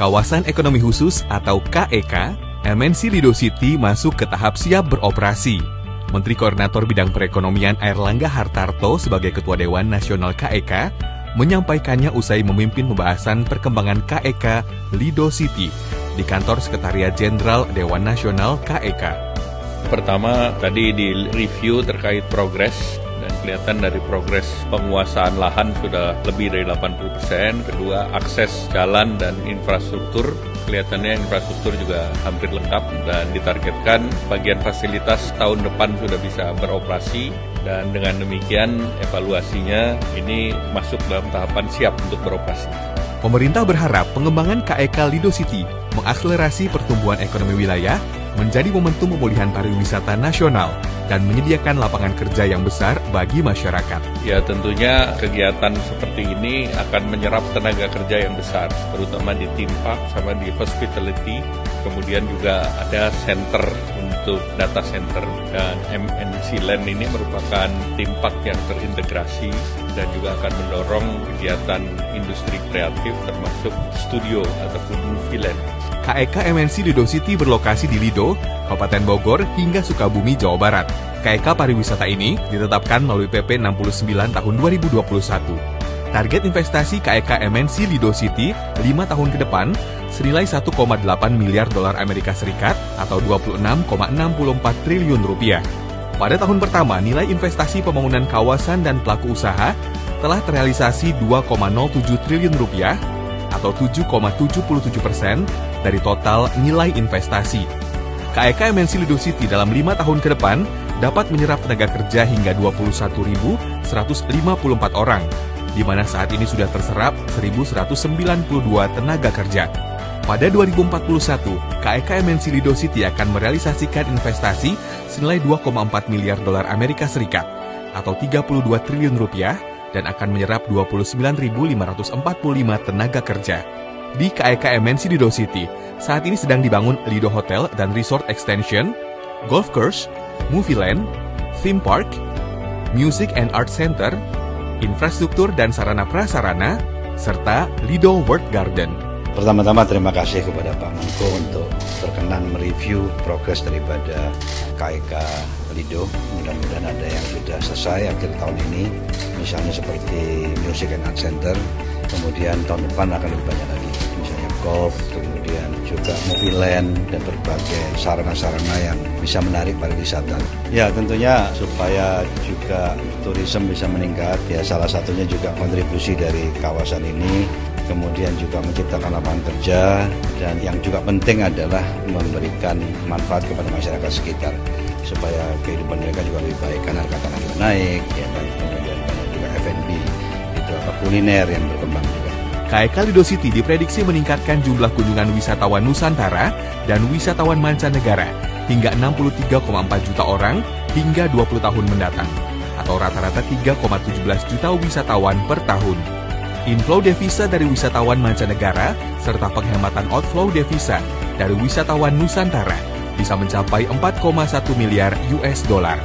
Kawasan Ekonomi Khusus atau KEK, MNC Lido City masuk ke tahap siap beroperasi. Menteri Koordinator Bidang Perekonomian Airlangga Hartarto sebagai Ketua Dewan Nasional KEK menyampaikannya usai memimpin pembahasan perkembangan KEK Lido City di Kantor Sekretariat Jenderal Dewan Nasional KEK. Pertama, tadi di review terkait progres. Dan kelihatan dari progres penguasaan lahan sudah lebih dari 80%. Kedua, akses jalan dan infrastruktur. Kelihatannya infrastruktur juga hampir lengkap dan ditargetkan bagian fasilitas tahun depan sudah bisa beroperasi. Dan dengan demikian evaluasinya ini masuk dalam tahapan siap untuk beroperasi. Pemerintah berharap pengembangan KEK Lido City mengakselerasi pertumbuhan ekonomi wilayah, menjadi momentum pemulihan pariwisata nasional, dan menyediakan lapangan kerja yang besar bagi masyarakat. Ya tentunya kegiatan seperti ini akan menyerap tenaga kerja yang besar, terutama di theme park sama di hospitality. Kemudian juga ada center untuk data center, dan MNC Land ini merupakan theme park yang terintegrasi dan juga akan mendorong kegiatan industri kreatif termasuk studio ataupun movie land. KEK MNC Lido City berlokasi di Lido, Kabupaten Bogor hingga Sukabumi, Jawa Barat. KEK pariwisata ini ditetapkan melalui PP 69 tahun 2021. Target investasi KEK MNC Lido City 5 tahun ke depan senilai 1,8 miliar dolar Amerika Serikat atau 26,64 triliun rupiah. Pada tahun pertama, nilai investasi pembangunan kawasan dan pelaku usaha telah terrealisasi 2,07 triliun rupiah atau 7,77% dari total nilai investasi. KEK MNC Lido City dalam 5 tahun ke depan dapat menyerap tenaga kerja hingga 21.154 orang, di mana saat ini sudah terserap 1.192 tenaga kerja. Pada 2041, KEK MNC Lido City akan merealisasikan investasi senilai 2,4 miliar dolar Amerika Serikat atau 32 triliun rupiah dan akan menyerap 29.545 tenaga kerja. Di KEK MNC Lido City, saat ini sedang dibangun Lido Hotel dan Resort Extension, Golf Course, Movie Land, Theme Park, Music and Art Center, infrastruktur dan sarana prasarana, serta Lido World Garden. Pertama-tama terima kasih kepada Pak Menko untuk berkenan mereview progres daripada KEK Lido. Mudah-mudahan ada yang sudah selesai akhir tahun ini, misalnya seperti Music and Art Center, kemudian tahun depan akan lebih banyak lagi, misalnya golf, kemudian juga movie land, dan berbagai sarana-sarana yang bisa menarik pariwisata. Ya tentunya supaya juga turisme bisa meningkat, ya salah satunya juga kontribusi dari kawasan ini, kemudian juga menciptakan lapangan kerja, dan yang juga penting adalah memberikan manfaat kepada masyarakat sekitar supaya kehidupan mereka juga lebih baik, karena harga tanah juga naik, ya, dan kemudian banyak juga F&B, itu kuliner yang berkembang juga. KEK Lido City diprediksi meningkatkan jumlah kunjungan wisatawan Nusantara dan wisatawan mancanegara hingga 63,4 juta orang hingga 20 tahun mendatang, atau rata-rata 3,17 juta wisatawan per tahun. Inflow devisa dari wisatawan mancanegara serta penghematan outflow devisa dari wisatawan Nusantara bisa mencapai 4,1 miliar US dollar.